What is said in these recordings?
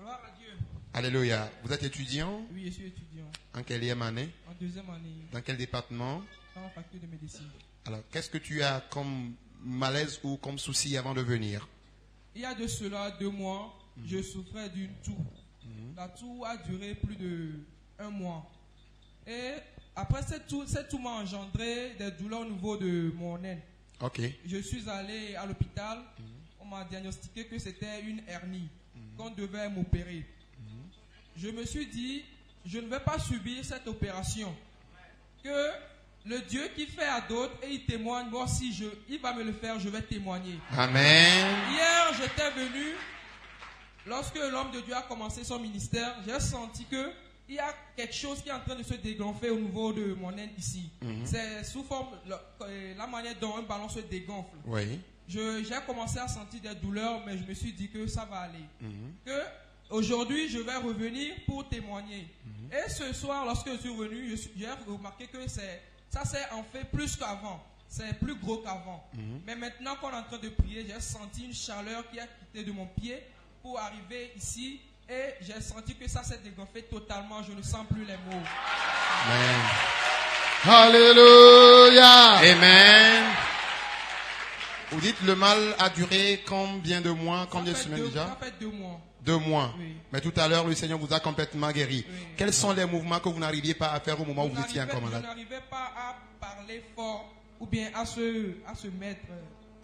Gloire à Dieu. Alléluia. Vous êtes étudiant? Oui, je suis étudiant. En quelle année? En deuxième année, Dans quel département? dans la faculté de médecine. Alors, qu'est-ce que tu as comme malaise ou comme souci avant de venir? Il y a de cela 2 mois, je souffrais d'une toux. La toux a duré plus de 1 mois. Et après cette toux m'a engendré des douleurs au niveau de mon aine. Ok. Je suis allé à l'hôpital. On m'a diagnostiqué que c'était une hernie, qu'on devait m'opérer. Je me suis dit, je ne vais pas subir cette opération. Que le Dieu qui fait à d'autres et il témoigne, moi si il va me le faire, je vais témoigner. Amen. Hier, j'étais venu, lorsque l'homme de Dieu a commencé son ministère, j'ai senti que il y a quelque chose qui est en train de se dégonfler au niveau de mon aine ici. C'est sous forme, la manière dont un ballon se dégonfle. Oui. J'ai commencé à sentir des douleurs, mais je me suis dit que ça va aller. Que aujourd'hui, je vais revenir pour témoigner. Et ce soir, lorsque je suis revenu, j'ai remarqué que ça c'est en fait plus qu'avant. C'est plus gros qu'avant. Mais maintenant qu'on est en train de prier, j'ai senti une chaleur qui a quitté de mon pied pour arriver ici. Et j'ai senti que ça s'est dégonflé totalement. Je ne sens plus les mots. Amen. Alléluia. Amen. Vous dites le mal a duré combien de mois, combien de semaines déjà? Ça fait 2 mois. 2 mois. Oui. Mais tout à l'heure, le Seigneur vous a complètement guéri. Oui. Quels sont les mouvements que vous n'arriviez pas à faire au moment où vous étiez encore Je malade? n'arrivais pas à parler fort ou bien à se mettre.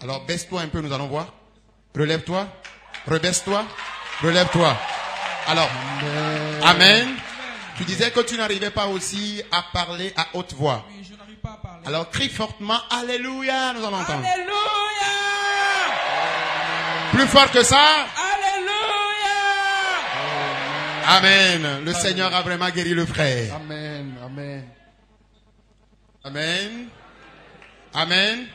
Alors baisse-toi un peu, nous allons voir. Relève-toi. Rebaisse-toi. Relève-toi. Alors, Amen. Tu disais que tu n'arrivais pas aussi à parler à haute voix. Oui, je n'arrive pas à parler. Alors crie fortement, Alléluia, nous allons entendre. Alléluia! Plus fort que ça. Alléluia! Amen. Le Seigneur a vraiment guéri le frère. Amen. Amen. Amen. Amen.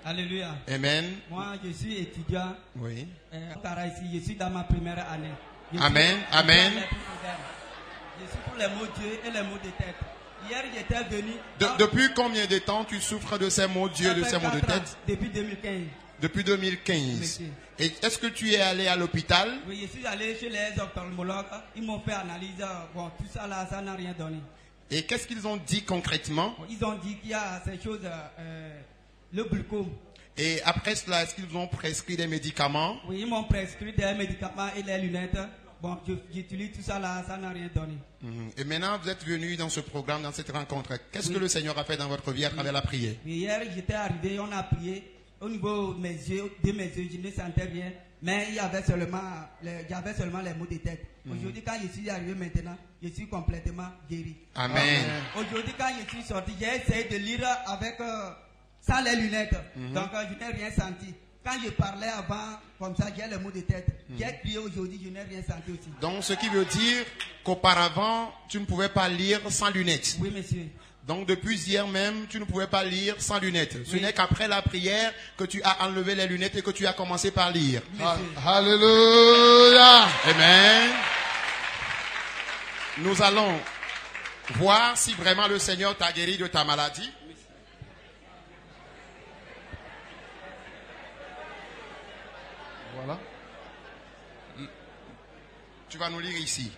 Alléluia. Amen. Moi, je suis étudiant. Oui. Ici, je suis dans ma première année. Amen. Amen. Je suis pour les mots Dieu et les mots de tête. Hier, j'étais venu. Depuis combien de temps tu souffres de ces mots Dieu, de ces mots de tête? Depuis 2015. Depuis 2015. Monsieur. Et est-ce que tu es allé à l'hôpital? Oui, je suis allé chez les ophtalmologues. Ils m'ont fait analyse. Bon, tout ça là, ça n'a rien donné. Et qu'est-ce qu'ils ont dit concrètement? Ils ont dit qu'il y a ces choses, le glaucome. Et après cela, est-ce qu'ils vous ont prescrit des médicaments? Oui, ils m'ont prescrit des médicaments et les lunettes. Bon, j'utilise tout ça là, ça n'a rien donné. Et maintenant, vous êtes venu dans ce programme, dans cette rencontre. Qu'est-ce que le Seigneur a fait dans votre vie à travers la prière? Oui, hier, j'étais arrivé, on a prié. Au niveau de mes yeux, je ne sentais rien. Mais il y avait seulement les maux de tête. Aujourd'hui, quand je suis arrivé maintenant, je suis complètement guéri. Amen. Aujourd'hui, quand je suis sorti, j'ai essayé de lire avec sans les lunettes. Donc, je n'ai rien senti. Quand je parlais avant, comme ça, j'ai les maux de tête. J'ai crié aujourd'hui, je n'ai rien senti aussi. Donc, ce qui veut dire qu'auparavant, tu ne pouvais pas lire sans lunettes. Oui, monsieur. Donc, depuis hier même, tu ne pouvais pas lire sans lunettes. Ce n'est qu'après la prière que tu as enlevé les lunettes et que tu as commencé par lire. Alléluia. Amen. Nous allons voir si vraiment le Seigneur t'a guéri de ta maladie. Voilà. Tu vas nous lire ici.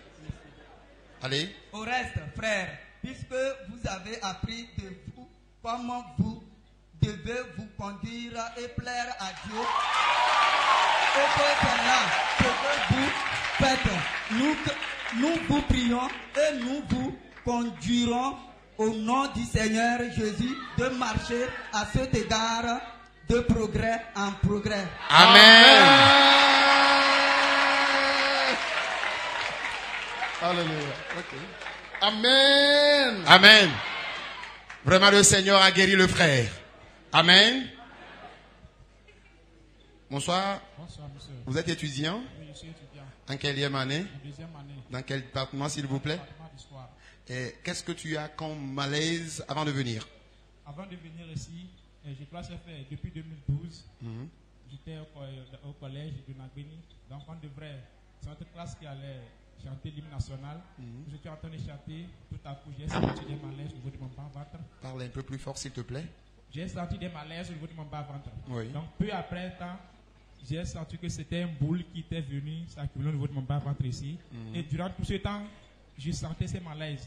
Allez. Au reste, frères, puisque vous avez appris de vous comment vous devez vous conduire et plaire à Dieu, et que c'est là ce que vous faites. Nous vous prions et nous vous conduirons au nom du Seigneur Jésus de marcher à cet égard de progrès en progrès. Amen. Alléluia. Okay. Amen. Amen. Vraiment, le Seigneur a guéri le frère. Amen. Bonsoir. Bonsoir, monsieur. Vous êtes étudiant? Oui, je suis étudiant. En quelle année? En deuxième année. Dans quel département, s'il vous plaît? Département d'histoire. Et qu'est-ce que tu as comme malaise avant de venir? Avant de venir ici, je crois que ça fait depuis 2012. J'étais au collège de Nagbeni. Donc on devrait, c'est notre classe qui allait chanter l'hymne national. J'étais en train de chanter. Tout à coup, j'ai senti des malaises au niveau de mon bas-ventre. Parle un peu plus fort, s'il te plaît. J'ai senti des malaises au niveau de mon bas-ventre. Oui. Donc peu après temps, j'ai senti que c'était un boule qui était venu s'accumuler au niveau de mon bas-ventre ici. Et durant tout ce temps, je sentais ces malaises.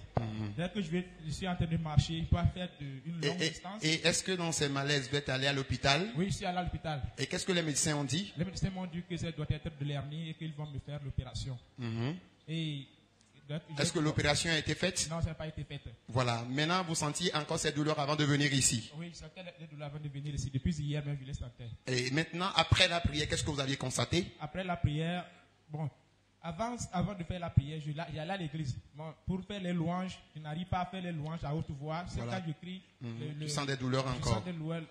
Dès que je suis en train de marcher, je peux faire une longue distance. Et est-ce que dans ces malaises, vous êtes allé à l'hôpital? Oui, je suis allé à l'hôpital. Et qu'est-ce que les médecins ont dit? Les médecins m'ont dit que ça doit être de l'hernie et qu'ils vont me faire l'opération. Et est-ce que l'opération a été faite? Non, ça n'a pas été faite. Voilà. Maintenant, vous sentiez encore ces douleurs avant de venir ici? Oui, je sentais les douleurs avant de venir ici. Depuis hier même, je les sentais. Et maintenant, après la prière, qu'est-ce que vous aviez constaté? Après la prière, bon, avant de faire la prière, j'allais à l'église. Bon, pour faire les louanges, je n'arrive pas à faire les louanges à haute voix. C'est Voilà. quand je crie. Tu sens des douleurs Je encore? sens des douleurs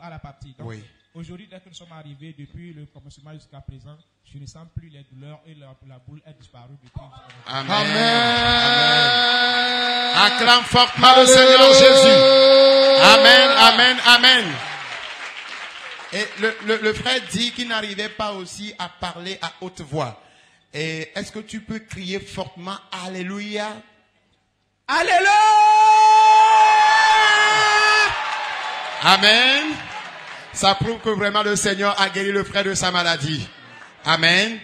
à la partie. Donc, Oui. aujourd'hui, dès que nous sommes arrivés, depuis le commencement jusqu'à présent, je ne sens plus les douleurs et la boule est disparue depuis. Amen. Amen. Acclame fortement le Seigneur Jésus. Amen, amen, amen. Et le frère dit qu'il n'arrivait pas aussi à parler à haute voix. Et est-ce que tu peux crier fortement Alléluia? Alléluia! Amen. Ça prouve que vraiment le Seigneur a guéri le frère de sa maladie. Amen.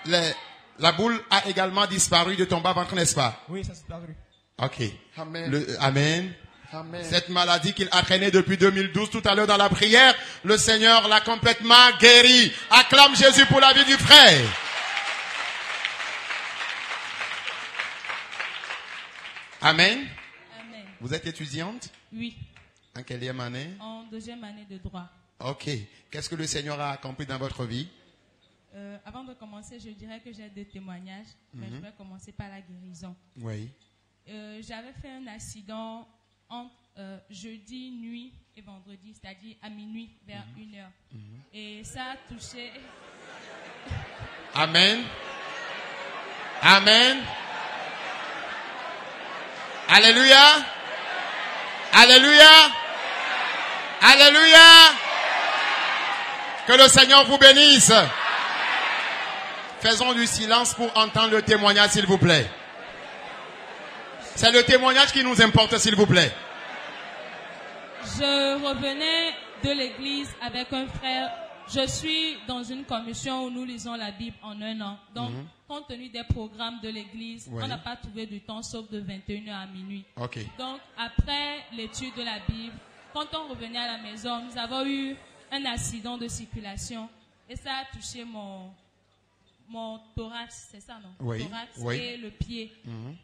La boule a également disparu de ton bas-ventre, n'est-ce pas? Oui, ça s'est disparu. Ok. Amen. Amen. Amen. Cette maladie qu'il a traînée depuis 2012, tout à l'heure dans la prière, le Seigneur l'a complètement guéri. Acclame Jésus pour la vie du frère. Amen. Amen. Vous êtes étudiante? Oui, En quelle année? en deuxième année de droit. Ok. Qu'est-ce que le Seigneur a accompli dans votre vie? Avant de commencer, je dirais que j'ai deux témoignages, mais je vais commencer par la guérison. Oui. J'avais fait un accident entre jeudi nuit et vendredi, c'est-à-dire à minuit vers 1h. Et ça a touché... Amen. Amen. Alléluia. Alléluia. Alléluia. Que le Seigneur vous bénisse. Faisons du silence pour entendre le témoignage, s'il vous plaît. C'est le témoignage qui nous importe, s'il vous plaît. Je revenais de l'église avec un frère. Je suis dans une commission où nous lisons la Bible en un an. Donc, compte tenu des programmes de l'église, Oui. on n'a pas trouvé du temps sauf de 21h à minuit. Ok. Donc, après l'étude de la Bible, quand on revenait à la maison, nous avons eu un accident de circulation et ça a touché mon thorax, c'est ça, non? Oui, Thorax oui. et le pied.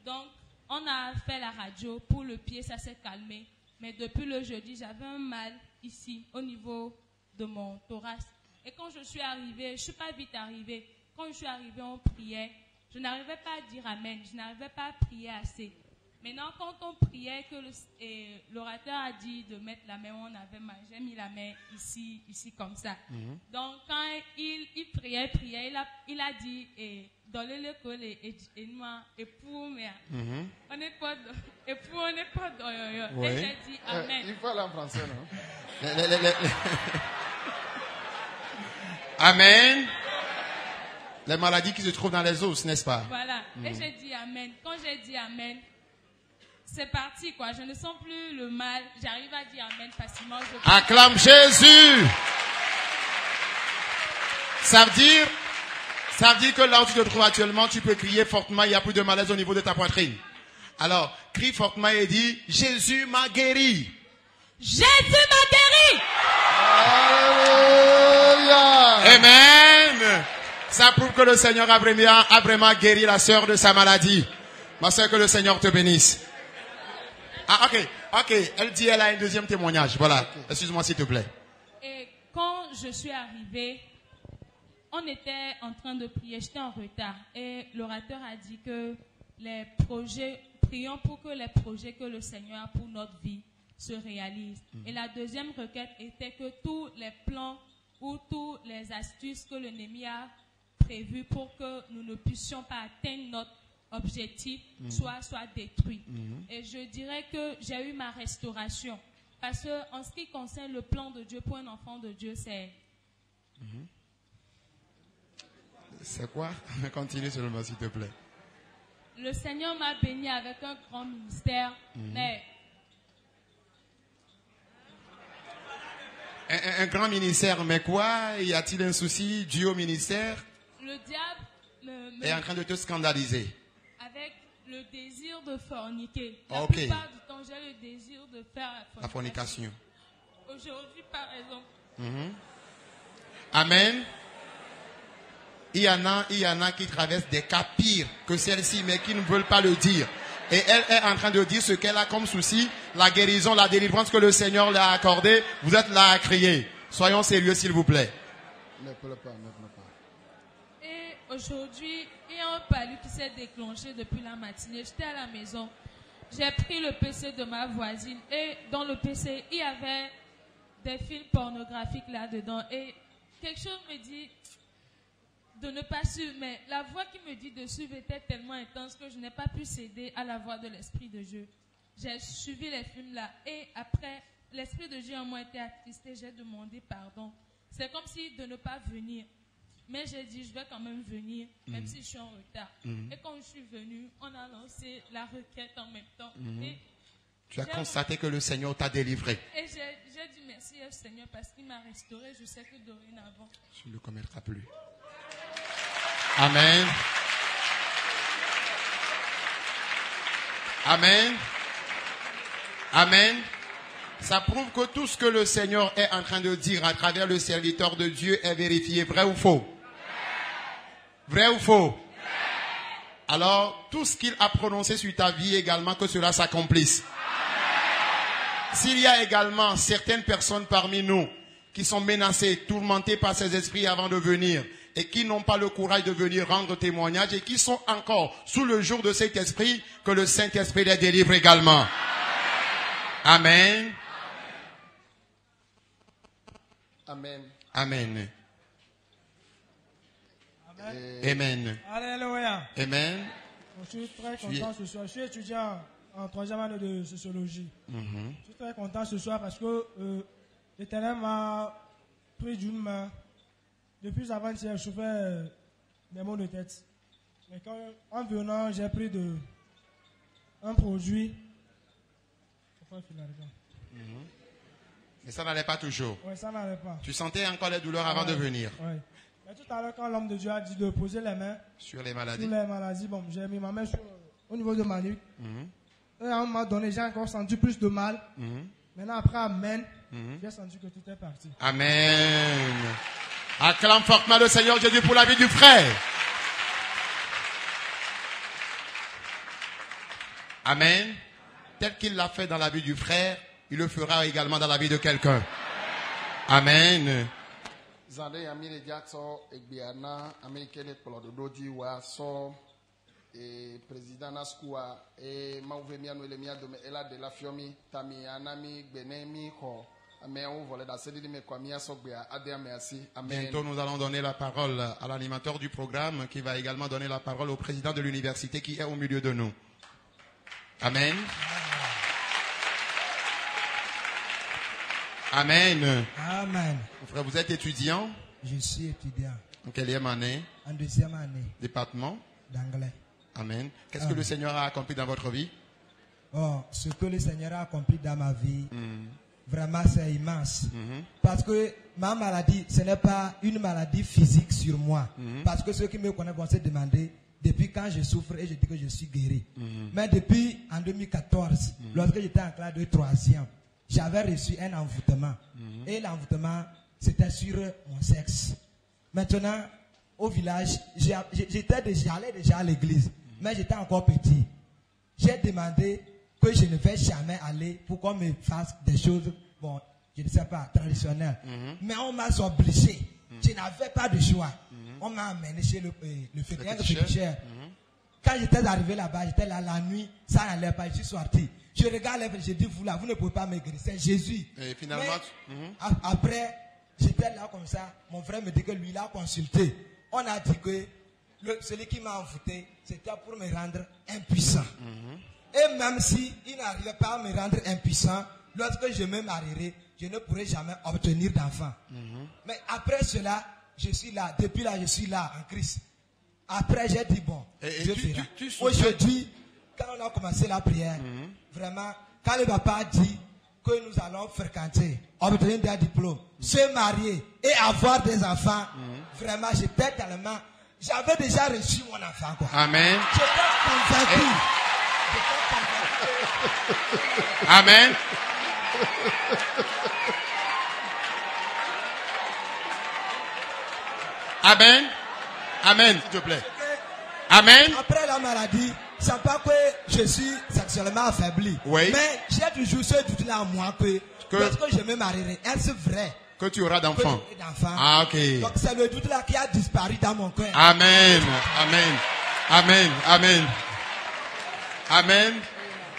Donc, on a fait la radio pour le pied, ça s'est calmé. Mais depuis le jeudi, j'avais un mal ici, au niveau de mon thorax. Et quand je suis arrivée, je ne suis pas vite arrivée. Quand je suis arrivée, on priait. Je n'arrivais pas à dire Amen. Je n'arrivais pas à prier assez. Maintenant, quand on priait, que l'orateur a dit de mettre la main où on avait mal, j'ai mis la main ici comme ça. Donc, quand il priait, il a dit, dans l'école, et pour moi, on n'est pas dans Oui. Et j'ai dit Amen. Il faut aller en français, non? Amen. Les maladies qui se trouvent dans les os, n'est-ce pas? Voilà. Et j'ai dit Amen. Quand j'ai dit Amen, c'est parti, quoi. Je ne sens plus le mal. J'arrive à dire Amen facilement. Acclame Jésus. Ça veut dire que là où tu te trouves actuellement, tu peux crier fortement, il n'y a plus de malaise au niveau de ta poitrine. Alors, crie fortement et dis, Jésus m'a guéri. Jésus m'a guéri. Alléluia. Amen. Ça prouve que le Seigneur a vraiment guéri la sœur de sa maladie. Ma sœur, que le Seigneur te bénisse. Ah, ok. Elle dit, elle a un deuxième témoignage. Voilà. Excuse-moi, s'il te plaît. Et quand je suis arrivée, on était en train de prier, j'étais en retard. Et l'orateur a dit que prions pour que les projets que le Seigneur a pour notre vie se réalisent. Et la deuxième requête était que tous les plans ou toutes les astuces que l'ennemi a prévues pour que nous ne puissions pas atteindre notre objectif soient détruits. Et je dirais que j'ai eu ma restauration. Parce que en ce qui concerne le plan de Dieu pour un enfant de Dieu, c'est... C'est quoi? Continue seulement, s'il te plaît. Le Seigneur m'a béni avec un grand ministère, mais... un grand ministère, mais quoi? Y a-t-il un souci dû au ministère? Le diable Est en train de te scandaliser. avec le désir de forniquer. La Ok. plupart du temps, j'ai le désir de faire La fornication. Aujourd'hui, par exemple, Amen. Il y en a qui traversent des cas pires que celle-ci, mais qui ne veulent pas le dire. Et elle est en train de dire ce qu'elle a comme souci, la guérison, la délivrance que le Seigneur lui a accordée. Vous êtes là à crier. Soyons sérieux, s'il vous plaît. Ne pleure pas, ne pleure pas. et aujourd'hui, il y a un palu qui s'est déclenché depuis la matinée. J'étais à la maison. J'ai pris le PC de ma voisine et dans le PC, il y avait des films pornographiques là-dedans. Et quelque chose me dit de ne pas suivre, mais la voix qui me dit de suivre était tellement intense que je n'ai pas pu céder à la voix de l'Esprit de Dieu. J'ai suivi les films là et après, l'Esprit de Dieu en moi était attristé, j'ai demandé pardon. C'est comme si de ne pas venir. Mais j'ai dit, je vais quand même venir, même si je suis en retard. Et quand je suis venue, on a lancé la requête en même temps. Et Tu as constaté que le Seigneur t'a délivré. et j'ai dit merci au Seigneur parce qu'il m'a restauré. Je sais que dorénavant. Tu ne le commettras plus. Amen. Amen. Amen. Ça prouve que tout ce que le Seigneur est en train de dire à travers le serviteur de Dieu est vérifié. Vrai ou faux? Vrai ou faux? Alors, tout ce qu'il a prononcé sur ta vie également, que cela s'accomplisse. S'il y a également certaines personnes parmi nous qui sont menacées, tourmentées par ces esprits avant de venir et qui n'ont pas le courage de venir rendre témoignage et qui sont encore sous le joug de cet esprit, que le Saint-Esprit les délivre également. Amen. Amen. Amen. Amen. Alléluia. Amen. Je suis très content ce soir. Je suis étudiant en 3e année de sociologie. Je suis très content ce soir parce que l'Éternel m'a pris d'une main. Depuis avant-hier, je souffrais des maux de tête. Mais quand, en venant, j'ai pris un produit. Mais ça n'allait pas toujours. Oui, ça n'allait pas. Tu sentais encore les douleurs avant de venir. Oui. Mais tout à l'heure, quand l'homme de Dieu a dit de poser les mains Sur les maladies. sur les maladies, bon, j'ai mis ma main au niveau de ma nuque. Et à un moment donné, j'ai encore senti plus de mal. Maintenant, après, amen, j'ai senti que tout est parti. Amen. Acclame fortement le Seigneur Jésus pour la vie du frère. Amen. Tel qu'il l'a fait dans la vie du frère, il le fera également dans la vie de quelqu'un. Amen. Zande Yamile Jackson Egbiana Amerikele Polododo Diwa so et président Naskua et Mauvemia no Lemia de Ela de la Fiomi Tami Anami Benemi Ko Amen on volait da Sedili me Kwamia Sogbia Adia merci. Amen. Bientôt nous allons donner la parole à l'animateur du programme qui va également donner la parole au président de l'université qui est au milieu de nous. Amen. Amen. Amen. Mon frère, vous êtes étudiant? Je suis étudiant En quelle année? en 2e année Département? d'anglais. Amen. Qu'est-ce que le Seigneur a accompli dans votre vie? Oh, ce que le Seigneur a accompli dans ma vie, vraiment c'est immense. Parce que ma maladie, ce n'est pas une maladie physique sur moi. Parce que ceux qui me connaissent vont se demander depuis quand je souffre et je dis que je suis guéri. Mais depuis en 2014, lorsque j'étais en classe de 3e, j'avais reçu un envoûtement. Et l'envoûtement, c'était sur mon sexe. Maintenant, au village, j'allais déjà à l'église, mais j'étais encore petit. J'ai demandé que je ne vais jamais aller pour qu'on me fasse des choses, bon, je ne sais pas, traditionnelles. Mais on m'a obligé. Je n'avais pas de choix. On m'a amené chez le féticheur. Quand j'étais arrivé là-bas, j'étais là la nuit, ça n'allait pas, je suis sorti. Je regarde, je dis, vous là, vous ne pouvez pas me guérir, c'est Jésus. Et finalement, Après, j'étais là comme ça, mon frère me dit que lui, il a consulté. On a dit que celui qui m'a envoûté, c'était pour me rendre impuissant. Et même si il n'arrivait pas à me rendre impuissant, lorsque je me marierai, je ne pourrai jamais obtenir d'enfant. Mais après cela, je suis là, depuis là, je suis là en Christ. Après, j'ai dit, bon, je ferai. Aujourd'hui, quand on a commencé la prière, vraiment, quand le papa a dit que nous allons fréquenter, obtenir des diplômes, se marier et avoir des enfants, vraiment, j'étais tellement... J'avais déjà reçu mon enfant, quoi. Amen. J'étais convaincu. Amen. Amen. Amen, s'il te plaît. Amen. Après la maladie, c'est pas que je suis sexuellement affaibli. Oui. Mais j'ai toujours ce doute-là en moi que lorsque je me marierai, est-ce vrai que tu auras d'enfants? Que j'aurai d'enfants. Ah, ok. Donc c'est le doute-là qui a disparu dans mon cœur. Amen. Amen. Amen. Amen. Amen.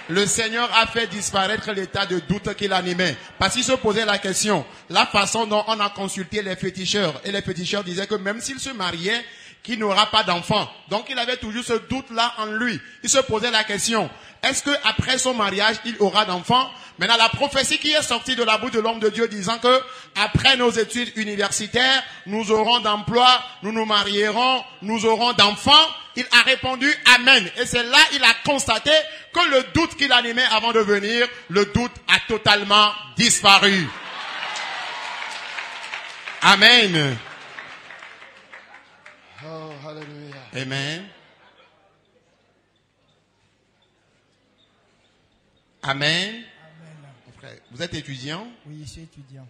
Le Seigneur a fait disparaître l'état de doute qu'il animait. Parce qu'il se posait la question, la façon dont on a consulté les féticheurs. Et les féticheurs disaient que même s'il se mariait, qu'il n'aura pas d'enfant. Donc il avait toujours ce doute-là en lui. Il se posait la question, est-ce que après son mariage, il aura d'enfants? Maintenant, la prophétie qui est sortie de la bouche de l'homme de Dieu disant que après nos études universitaires, nous aurons d'emploi, nous nous marierons, nous aurons d'enfants. Il a répondu Amen. Et c'est là il a constaté que le doute qu'il animait avant de venir, le doute a totalement disparu. Amen. Oh, hallelujah. Amen. Amen. Frère, vous êtes étudiant? Oui, je suis étudiant.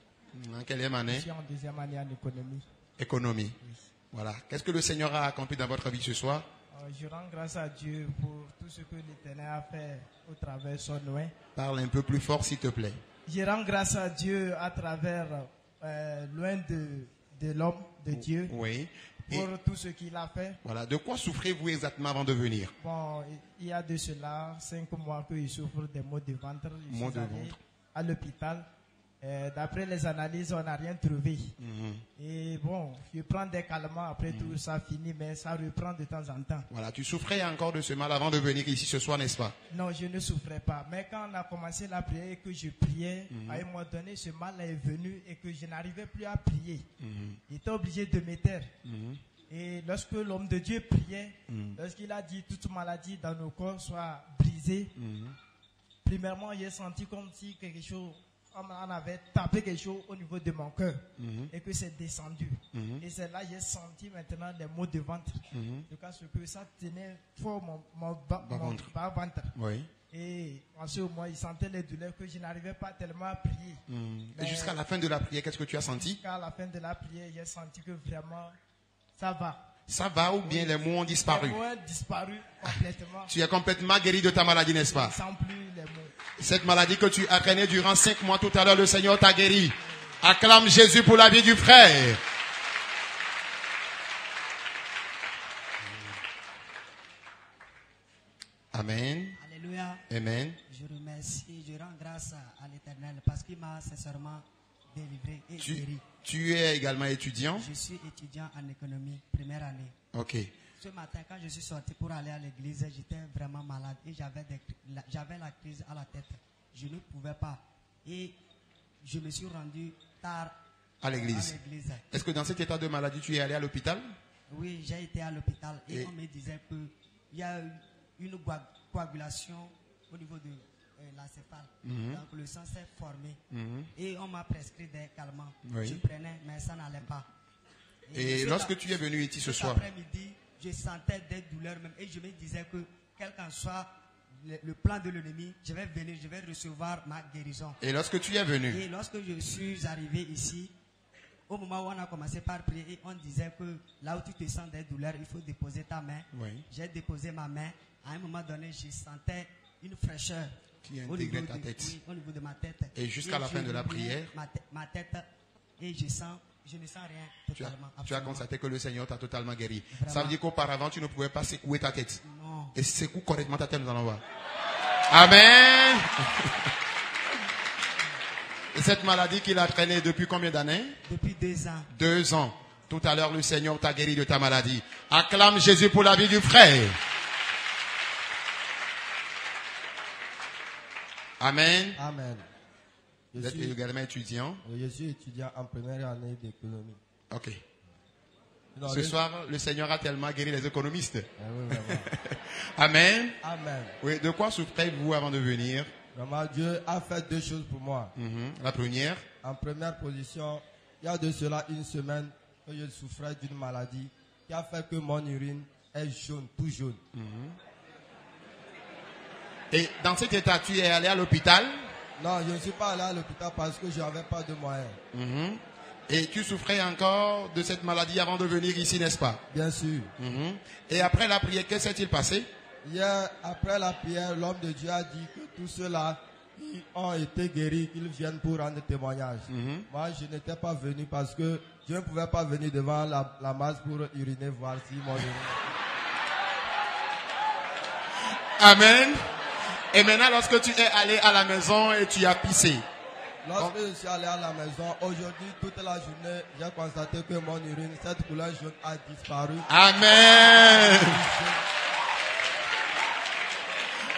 En quelle année? Je suis en deuxième année en économie. Économie. Oui. Voilà. Qu'est-ce que le Seigneur a accompli dans votre vie ce soir? Je rends grâce à Dieu pour tout ce que l'Éternel a fait au travers de son nom. Parle un peu plus fort, s'il te plaît. Je rends grâce à Dieu à travers loin de l'homme, de Dieu. Oui. Pour tout ce qu'il a fait. Voilà. De quoi souffrez-vous exactement avant de venir? Bon, il y a de cela 5 mois que je souffre des maux de ventre. Je suis allé à l'hôpital. D'après les analyses, on n'a rien trouvé. Et bon, je prends des calmants, après tout ça finit, mais ça reprend de temps en temps. Voilà, tu souffrais encore de ce mal avant de venir ici ce soir, n'est-ce pas? Non, je ne souffrais pas. Mais quand on a commencé la prière et que je priais, à un moment donné, ce mal est venu et que je n'arrivais plus à prier. J'étais obligé de me taire. Et lorsque l'homme de Dieu priait, lorsqu'il a dit toute maladie dans nos corps soit brisée, premièrement, j'ai senti comme si quelque chose... On avait tapé quelque chose au niveau de mon cœur et que c'est descendu. Et c'est là que j'ai senti maintenant les maux de ventre. Parce que ça tenait fort mon bas ventre. Oui. Et en ce moment, il sentait les douleurs que je n'arrivais pas tellement à prier. Et jusqu'à la fin de la prière, qu'est-ce que tu as senti? Jusqu'à la fin de la prière, j'ai senti que vraiment ça va. Ça va ou bien les mots ont disparu? Les mots ont disparu complètement. Tu es complètement guéri de ta maladie, n'est-ce pas? Je ne sens plus les mots. Cette maladie que tu as traînée durant 5 mois, tout à l'heure, le Seigneur t'a guéri. Acclame Jésus pour la vie du frère. Amen. Alléluia. Amen. Je remercie, je rends grâce à l'Éternel parce qu'il m'a sincèrement délivré et guéri. Tu es également étudiant? Je suis étudiant en économie, première année. Ok. Ce matin, quand je suis sorti pour aller à l'église, j'étais vraiment malade et j'avais la crise à la tête. Je ne pouvais pas. Et je me suis rendu tard à l'église. Est-ce que dans cet état de maladie, tu es allé à l'hôpital? Oui, j'ai été à l'hôpital et on me disait qu'il y a une coagulation au niveau de la céphale. Donc le sang s'est formé et on m'a prescrit des calmants. Oui. Je prenais, mais ça n'allait pas. Et lorsque tu es venu ici ce soir, après-midi, je sentais des douleurs même et je me disais que quel qu'en soit le plan de l'ennemi, je vais venir, je vais recevoir ma guérison. Et lorsque tu es venu? Et lorsque je suis arrivé ici, au moment où on a commencé par prier, on disait que là où tu te sens des douleurs, il faut déposer ta main. Oui. J'ai déposé ma main. À un moment donné, je sentais une fraîcheur qui intégrait ta tête. Oui, au niveau de ma tête. Et jusqu'à la fin de la prière, ma tête, et je ne sens rien totalement. Tu as constaté que le Seigneur t'a totalement guéri. Vraiment. Ça veut dire qu'auparavant, tu ne pouvais pas secouer ta tête. Non. Et secoue correctement ta tête, nous allons voir. Amen. Et cette maladie qu'il a traînée depuis combien d'années? Depuis 2 ans. 2 ans. Tout à l'heure, le Seigneur t'a guéri de ta maladie. Acclame Jésus pour la vie du frère. Amen. Amen. Vous êtes également étudiant? Je suis étudiant en première année d'économie. Ok. Ce soir, le Seigneur a tellement guéri les économistes. Oui, vraiment. Amen. Amen. Oui, de quoi souffrez-vous avant de venir? Vraiment, Dieu a fait 2 choses pour moi. La première. En première position, il y a de cela une semaine que je souffrais d'une maladie qui a fait que mon urine est jaune, tout jaune. Et dans cet état, tu es allé à l'hôpital? Non, je ne suis pas allé à l'hôpital parce que je n'avais pas de moyens. Et tu souffrais encore de cette maladie avant de venir ici, n'est-ce pas? Bien sûr. Et après la prière, qu'est-ce qui s'est passé? Hier, après la prière, l'homme de Dieu a dit que tous ceux-là qui ont été guéris, qu'ils viennent pour rendre témoignage. Moi, je n'étais pas venu parce que je ne pouvais pas venir devant la masse pour uriner, voir si mon urine... Amen. Et maintenant, lorsque tu es allé à la maison et tu as pissé. Lorsque je suis allé à la maison, aujourd'hui, toute la journée, j'ai constaté que mon urine, cette couleur jaune a disparu. Amen.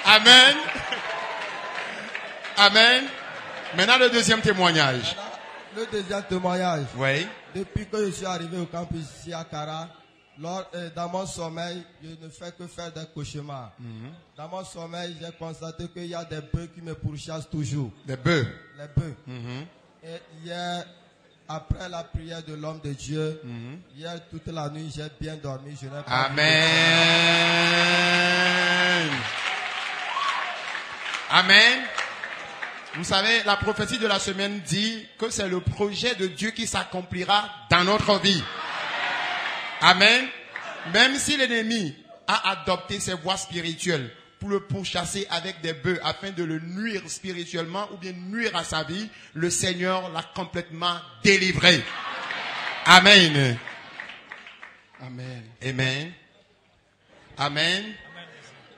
Amen. Amen. Maintenant, le deuxième témoignage. Le deuxième témoignage. Oui. Depuis que je suis arrivé au campus ici à Kara, dans mon sommeil, je ne fais que faire des cauchemars. Dans mon sommeil, j'ai constaté qu'il y a des bœufs qui me pourchassent toujours. Des bœufs? Les bœufs. Et hier, après la prière de l'homme de Dieu, hier toute la nuit, j'ai bien dormi. Je n'ai pas Amen. Amen. Vous savez, la prophétie de la semaine dit que c'est le projet de Dieu qui s'accomplira dans notre vie. Amen. Même si l'ennemi a adopté ses voies spirituelles pour le pourchasser avec des bœufs afin de le nuire spirituellement ou bien nuire à sa vie, le Seigneur l'a complètement délivré. Amen. Amen. Amen. Amen.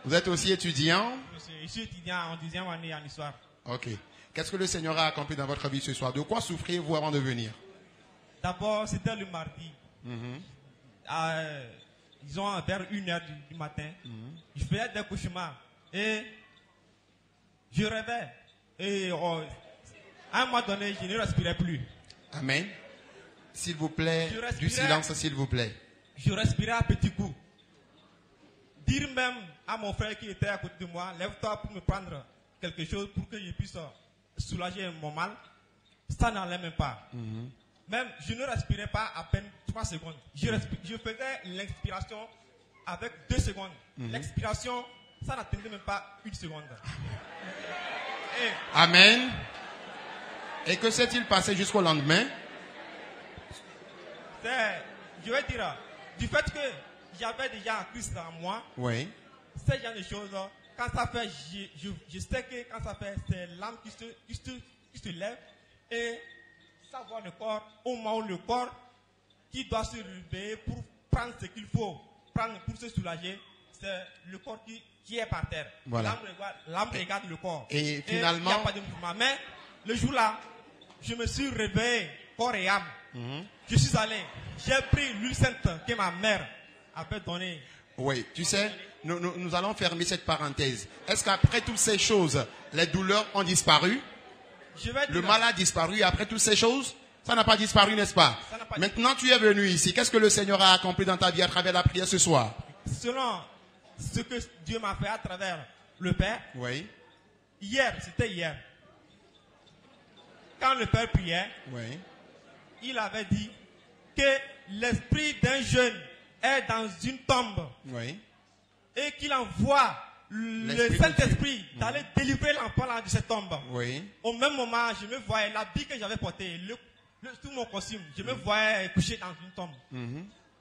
Vous êtes aussi étudiant? Je suis étudiant en 10e année en histoire. Ok. Qu'est-ce que le Seigneur a accompli dans votre vie ce soir? De quoi souffriez-vous avant de venir? D'abord, c'était le mardi. Disons vers 1h du matin. Je faisais des cauchemars. Et je rêvais. Et à un moment donné, je ne respirais plus. Amen. S'il vous plaît, du silence, s'il vous plaît. Je respirais à petits coups. Dire même à mon frère qui était à côté de moi, lève-toi pour me prendre quelque chose pour que je puisse soulager mon mal. Ça n'allait même pas. Même, je ne respirais pas à peine 3 secondes. Je faisais l'expiration avec 2 secondes. L'expiration, ça n'attendait même pas 1 seconde. Amen. Et que s'est-il passé jusqu'au lendemain? Je vais dire, du fait que j'avais déjà un Christ en moi, oui. Ce genre de choses, quand ça fait, je sais que quand ça fait, c'est l'âme qui se lève et savoir le corps, au moment où le corps qui doit se réveiller pour prendre ce qu'il faut, prendre pour se soulager, c'est le corps qui est par terre. Voilà. L'âme regarde le corps. Et finalement, il n'y a pas de mouvement. Mais le jour-là, je me suis réveillé, corps et âme. Je suis allé, j'ai pris l'huile sainte que ma mère avait donnée. Oui, tu sais, nous allons fermer cette parenthèse. Est-ce qu'après toutes ces choses, les douleurs ont disparu? Le mal a disparu et après toutes ces choses, ça n'a pas disparu, n'est-ce pas? Maintenant, tu es venu ici. Qu'est-ce que le Seigneur a accompli dans ta vie à travers la prière ce soir? Selon ce que Dieu m'a fait à travers le Père, oui. C'était hier. Quand le Père priait, oui. Il avait dit que l'esprit d'un jeune est dans une tombe. Oui. Et qu'il envoie le Saint-Esprit d'aller délivrer l'enfant de cette tombe. Oui. Au même moment, je me voyais, l'habit que j'avais porté, tout mon costume, je me voyais couché dans une tombe.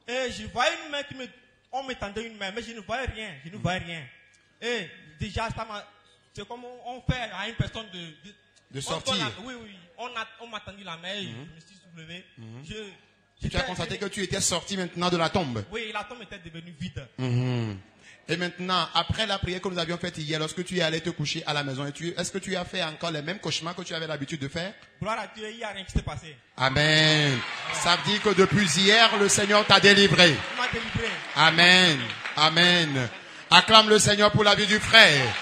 Et je voyais une main on me tendait une main, mais je ne voyais rien. Je ne voyais rien. Et déjà, c'est comme on fait à une personne de sortir. Oui. On m'a tendu la main, je me suis soulevé. Tu as constaté que tu étais sorti maintenant de la tombe. Oui, la tombe était devenue vide. Et maintenant, après la prière que nous avions faite hier, lorsque tu es allé te coucher à la maison, est-ce que tu as fait encore les mêmes cauchemars que tu avais l'habitude de faire? Gloire à Dieu, il n'y a rien qui s'est passé. Amen. Ça veut dire que depuis hier, le Seigneur t'a délivré. Il m'a délivré. Amen. Amen. Acclame le Seigneur pour la vie du frère.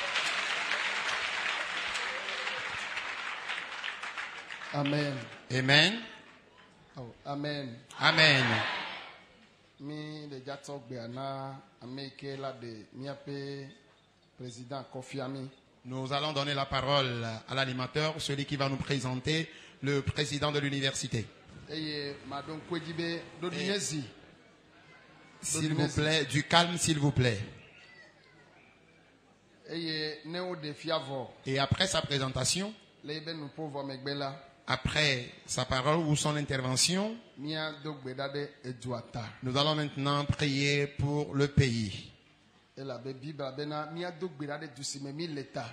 Amen. Amen. Oh, amen. Amen. Mi de Jackson Béana, Amérique là de miape président Kofi Ami. Nous allons donner la parole à l'animateur, celui qui va nous présenter le président de l'université. S'il vous plaît, du calme, s'il vous plaît. Et après sa présentation, après sa parole ou son intervention, nous allons maintenant prier pour le pays.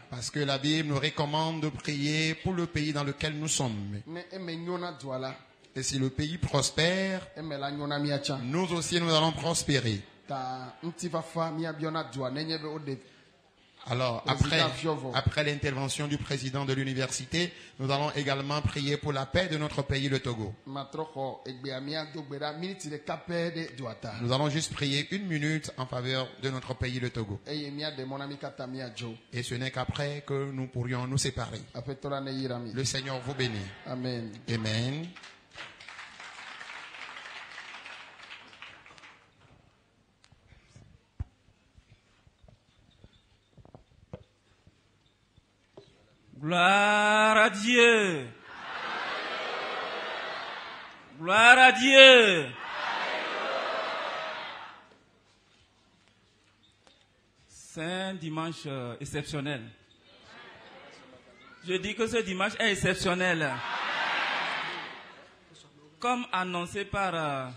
Parce que la Bible nous recommande de prier pour le pays dans lequel nous sommes. Et si le pays prospère, nous aussi nous allons prospérer. Alors, après l'intervention du président de l'université, nous allons également prier pour la paix de notre pays, le Togo. Nous allons juste prier 1 minute en faveur de notre pays, le Togo. Et ce n'est qu'après que nous pourrions nous séparer. Le Seigneur vous bénit. Amen. Amen. Gloire à Dieu. Gloire à Dieu. C'est un dimanche exceptionnel. Je dis que ce dimanche est exceptionnel. Comme annoncé par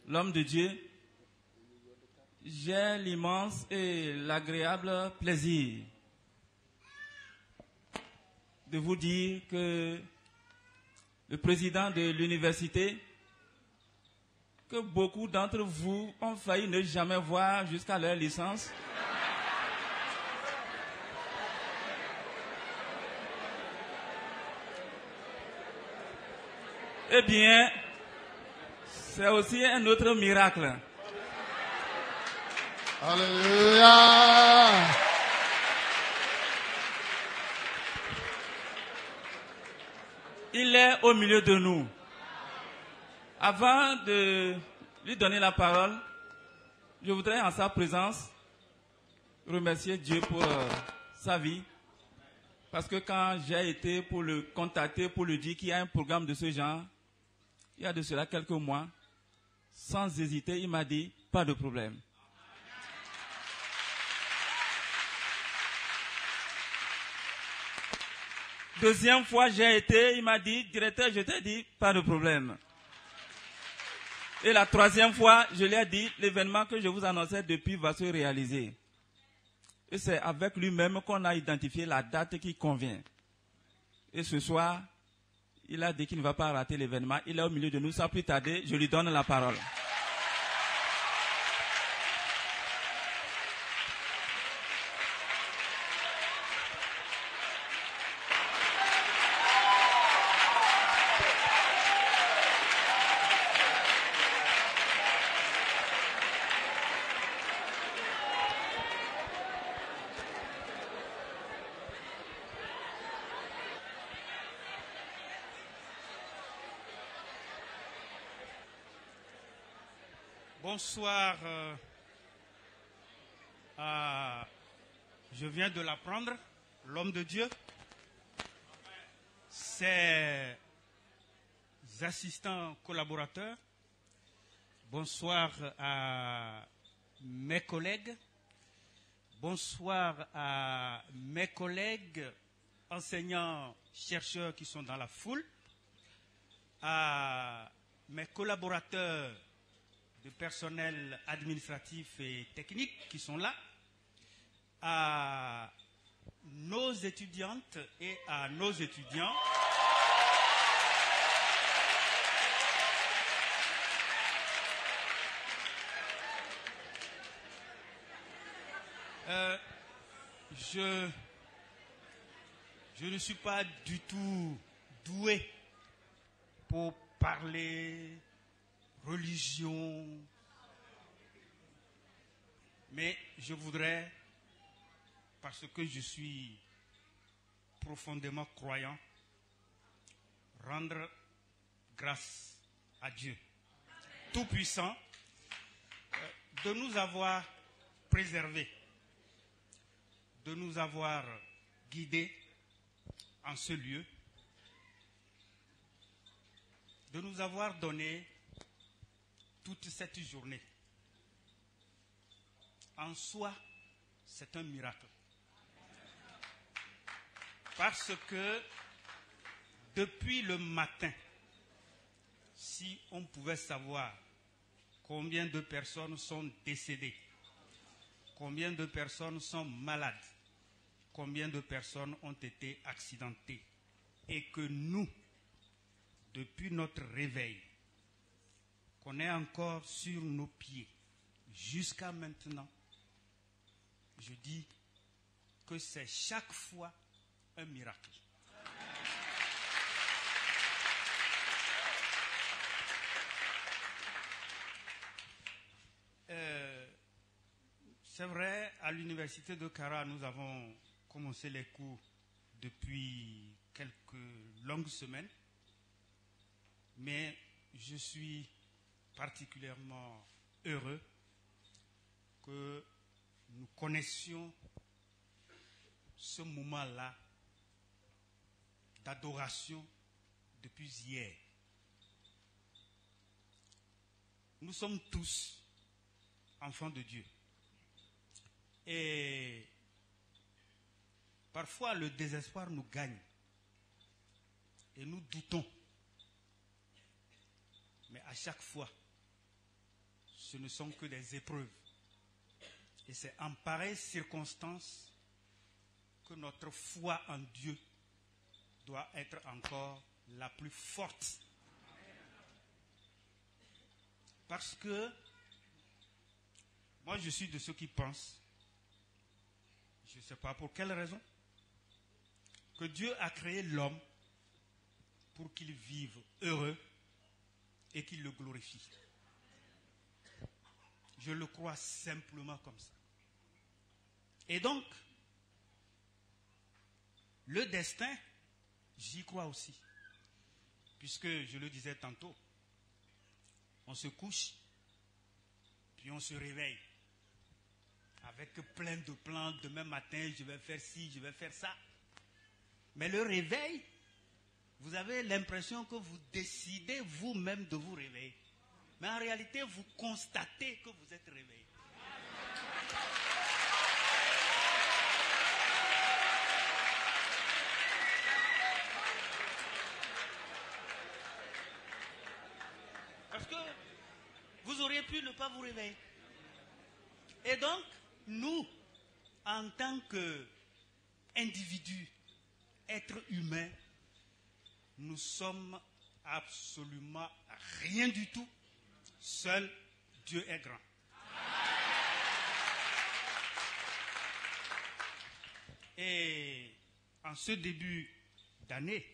l'homme de Dieu, j'ai l'immense et l'agréable plaisir de vous dire que le président de l'université, que beaucoup d'entre vous ont failli ne jamais voir jusqu'à leur licence, eh bien, c'est aussi un autre miracle. Alléluia. Il est au milieu de nous. Avant de lui donner la parole, je voudrais en sa présence remercier Dieu pour sa vie. Parce que quand j'ai été pour le contacter, pour lui dire qu'il y a un programme de ce genre, il y a de cela quelques mois, sans hésiter, il m'a dit, pas de problème. Deuxième fois, j'ai été, il m'a dit, directeur, je t'ai dit, pas de problème. Et la troisième fois, je lui ai dit, l'événement que je vous annonçais depuis va se réaliser. Et c'est avec lui-même qu'on a identifié la date qui convient. Et ce soir, il a dit qu'il ne va pas rater l'événement. Il est au milieu de nous. Sans plus tarder, je lui donne la parole. Bonsoir. Je viens de l'apprendre, l'homme de Dieu, ses assistants collaborateurs. Bonsoir à mes collègues. Bonsoir à mes collègues enseignants, chercheurs qui sont dans la foule. À mes collaborateurs de personnel administratif et technique qui sont là, à nos étudiantes et à nos étudiants. Je ne suis pas du tout doué pour parler religion, mais je voudrais, parce que je suis profondément croyant, rendre grâce à Dieu Tout-Puissant de nous avoir préservés, de nous avoir guidés en ce lieu, de nous avoir donné toute cette journée. En soi, c'est un miracle. Parce que depuis le matin, si on pouvait savoir combien de personnes sont décédées, combien de personnes sont malades, combien de personnes ont été accidentées, et que nous, depuis notre réveil, qu'on est encore sur nos pieds jusqu'à maintenant, je dis que c'est chaque fois un miracle. C'est vrai, à l'université de Kara, nous avons commencé les cours depuis quelques longues semaines, mais je suis particulièrement heureux que nous connaissions ce moment-là d'adoration depuis hier. Nous sommes tous enfants de Dieu. Et parfois le désespoir nous gagne et nous doutons. Mais à chaque fois, ce ne sont que des épreuves. Et c'est en pareille circonstance que notre foi en Dieu doit être encore la plus forte. Parce que moi je suis de ceux qui pensent, je ne sais pas pour quelle raison, que Dieu a créé l'homme pour qu'il vive heureux et qu'il le glorifie. Je le crois simplement comme ça. Et donc, le destin, j'y crois aussi. Puisque, je le disais tantôt, on se couche, puis on se réveille. Avec plein de plans, demain matin, je vais faire ci, je vais faire ça. Mais le réveil, vous avez l'impression que vous décidez vous-même de vous réveiller. Mais en réalité, vous constatez que vous êtes réveillé. Parce que vous auriez pu ne pas vous réveiller. Et donc, nous, en tant qu'individus, êtres humains, nous sommes absolument rien du tout. Seul Dieu est grand. Et en ce début d'année,